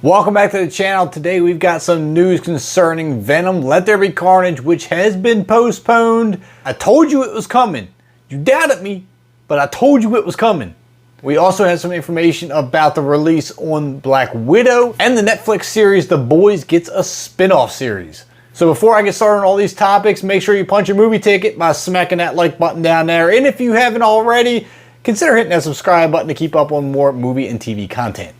Welcome back to the channel. Today we've got some news concerning Venom, Let There Be Carnage, which has been postponed. I told you it was coming. You doubted me, but I told you it was coming. We also have some information about the release on Black Widow, and the Netflix series The Boys gets a spin-off series. So before I get started on all these topics, make sure you punch your movie ticket by smacking that like button down there. And if you haven't already, consider hitting that subscribe button to keep up on more movie and TV content.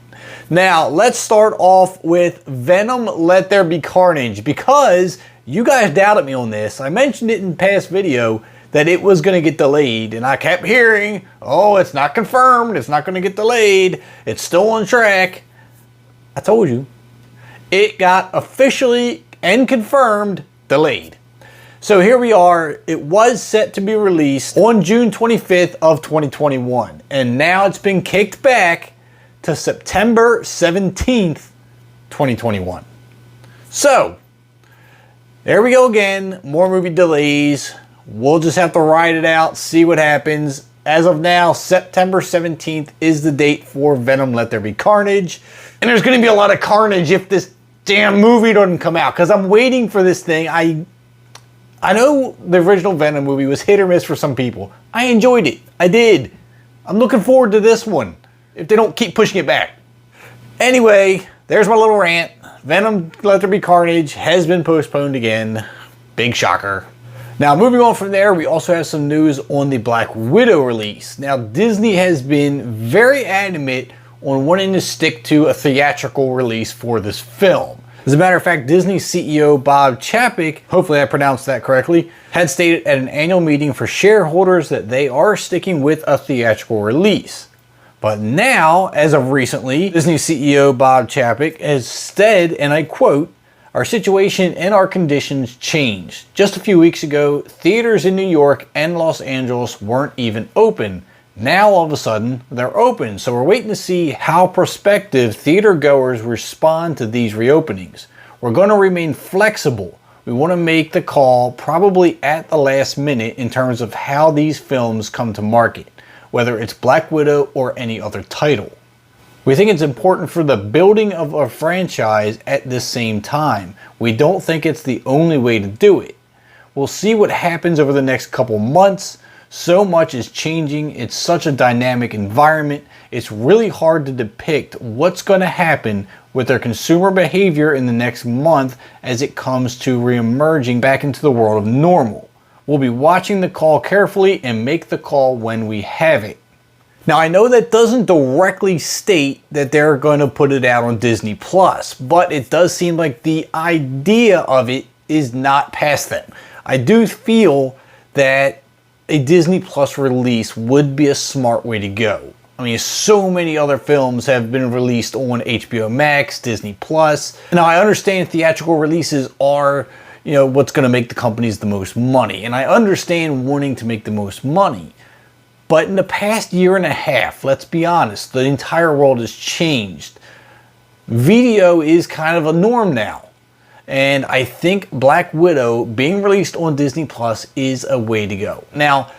Now, let's start off with Venom, Let There Be Carnage, because you guys doubted me on this. I mentioned it in past video that it was going to get delayed, and I kept hearing, oh, it's not confirmed, it's not going to get delayed, it's still on track. I told you. It got officially and confirmed delayed. So here we are. It was set to be released on June 25th of 2021, and now it's been kicked back to September 17th, 2021. So, there we go again. More movie delays. We'll just have to ride it out, see what happens. As of now, September 17th is the date for Venom, Let There Be Carnage. And there's going to be a lot of carnage if this damn movie doesn't come out, because I'm waiting for this thing. I know the original Venom movie was hit or miss for some people. I enjoyed it. I did. I'm looking forward to this one, if they don't keep pushing it back. Anyway, there's my little rant. Venom, Let There Be Carnage has been postponed again. Big shocker. Now, moving on from there, we also have some news on the Black Widow release. Now, Disney has been very adamant on wanting to stick to a theatrical release for this film. As a matter of fact, Disney CEO Bob Chapek, hopefully I pronounced that correctly, had stated at an annual meeting for shareholders that they are sticking with a theatrical release. But now, as of recently, Disney CEO Bob Chapek has said, and I quote, "Our situation and our conditions changed. Just a few weeks ago, theaters in New York and Los Angeles weren't even open. Now, all of a sudden, they're open. So we're waiting to see how prospective theater goers respond to these reopenings. We're going to remain flexible. We want to make the call probably at the last minute in terms of how these films come to market, whether it's Black Widow or any other title. We think it's important for the building of a franchise at the same time. We don't think it's the only way to do it. We'll see what happens over the next couple months. So much is changing. It's such a dynamic environment. It's really hard to depict what's going to happen with their consumer behavior in the next month as it comes to reemerging back into the world of normal. We'll be watching the call carefully and make the call when we have it." Now, I know that doesn't directly state that they're going to put it out on Disney Plus, but it does seem like the idea of it is not past them. I do feel that a Disney Plus release would be a smart way to go. I mean, so many other films have been released on HBO Max, Disney Plus. Now, I understand theatrical releases are, what's going to make the companies the most money. And I understand wanting to make the most money. But in the past year and a half, let's be honest, the entire world has changed. Video is kind of a norm now. And I think Black Widow being released on Disney Plus is a way to go. Now,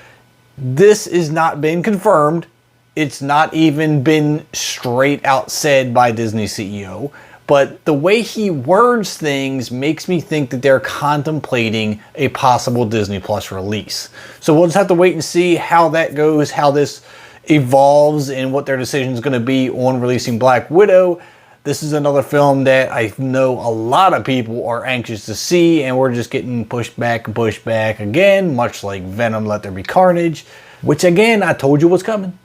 this has not been confirmed. It's not even been straight out said by Disney CEO. But the way he words things makes me think that they're contemplating a possible Disney Plus release. So we'll just have to wait and see how that goes, how this evolves, and what their decision is going to be on releasing Black Widow. This is another film that I know a lot of people are anxious to see, and we're just getting pushed back and pushed back again, much like Venom, Let There Be Carnage, which again, I told you was coming.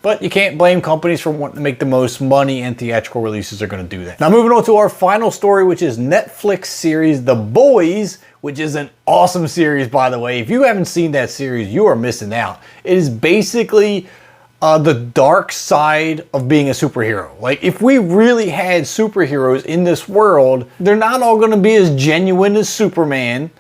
But you can't blame companies for wanting to make the most money, and theatrical releases are going to do that. Now, moving on to our final story, which is Netflix series The Boys, which is an awesome series, by the way. If you haven't seen that series, you are missing out. It is basically the dark side of being a superhero. Like, if we really had superheroes in this world, they're not all going to be as genuine as Superman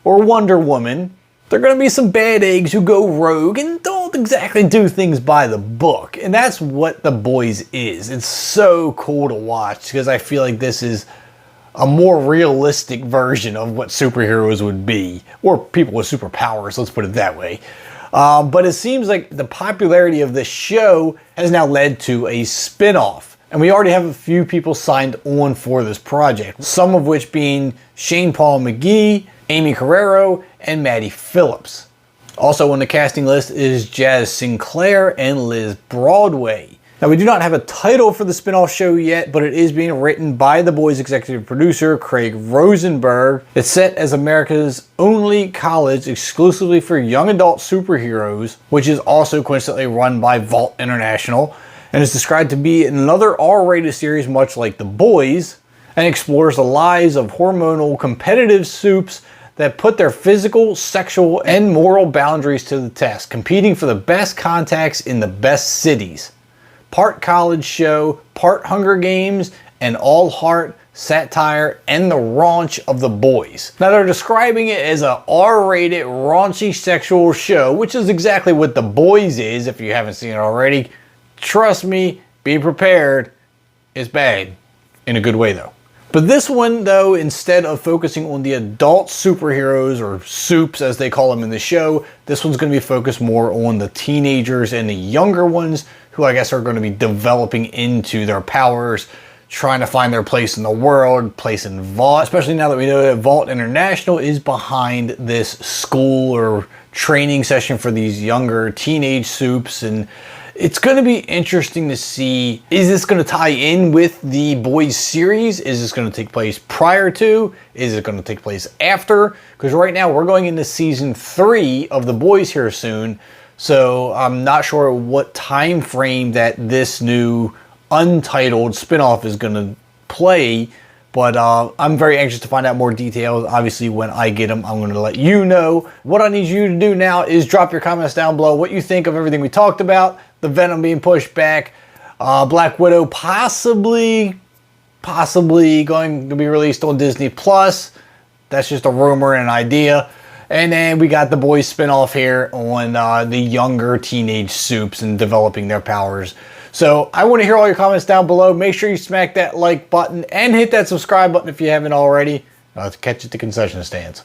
or Wonder Woman. They're going to be some bad eggs who go rogue and don't exactly do things by the book. And that's what The Boys is. It's so cool to watch because I feel like this is a more realistic version of what superheroes would be. Or people with superpowers, let's put it that way. But it seems like the popularity of this show has now led to a spin-off. And we already have a few people signed on for this project, some of which being Shane Paul McGee, Amy Carrero, and Maddie Phillips. Also on the casting list is Jazz Sinclair and Liz Broadway. Now, we do not have a title for the spin-off show yet, but it is being written by The Boys executive producer Craig Rosenberg. It's set as America's only college exclusively for young adult superheroes, which is also coincidentally run by Vault International, and is described to be another R-rated series much like The Boys, and explores the lives of hormonal competitive supes that put their physical, sexual, and moral boundaries to the test, competing for the best contacts in the best cities. Part college show, part Hunger Games, and all heart, satire, and the raunch of The Boys. Now, they're describing it as a R-rated, raunchy sexual show, which is exactly what The Boys is, if you haven't seen it already. Trust me, be prepared. It's bad. In a good way, though. But this one, though, instead of focusing on the adult superheroes, or supes as they call them in the show, this one's going to be focused more on the teenagers and the younger ones, who I guess are going to be developing into their powers, trying to find their place in the world, place in Vault, especially now that we know that Vault International is behind this school or training session for these younger teenage supes. And it's going to be interesting to see, is this going to tie in with the Boys series? Is this going to take place prior to? Is it going to take place after? Because right now we're going into season 3 of The Boys here soon. So I'm not sure what time frame that this new untitled spinoff is going to play. But I'm very anxious to find out more details. Obviously, when I get them, I'm going to let you know. What I need you to do now is drop your comments down below. What you think of everything we talked about. The Venom being pushed back. Black Widow possibly going to be released on Disney+. That's just a rumor and an idea. And then we got The Boys spinoff here on the younger teenage supes and developing their powers. So I want to hear all your comments down below. Make sure you smack that like button and hit that subscribe button if you haven't already. I'll catch you at the concession stands.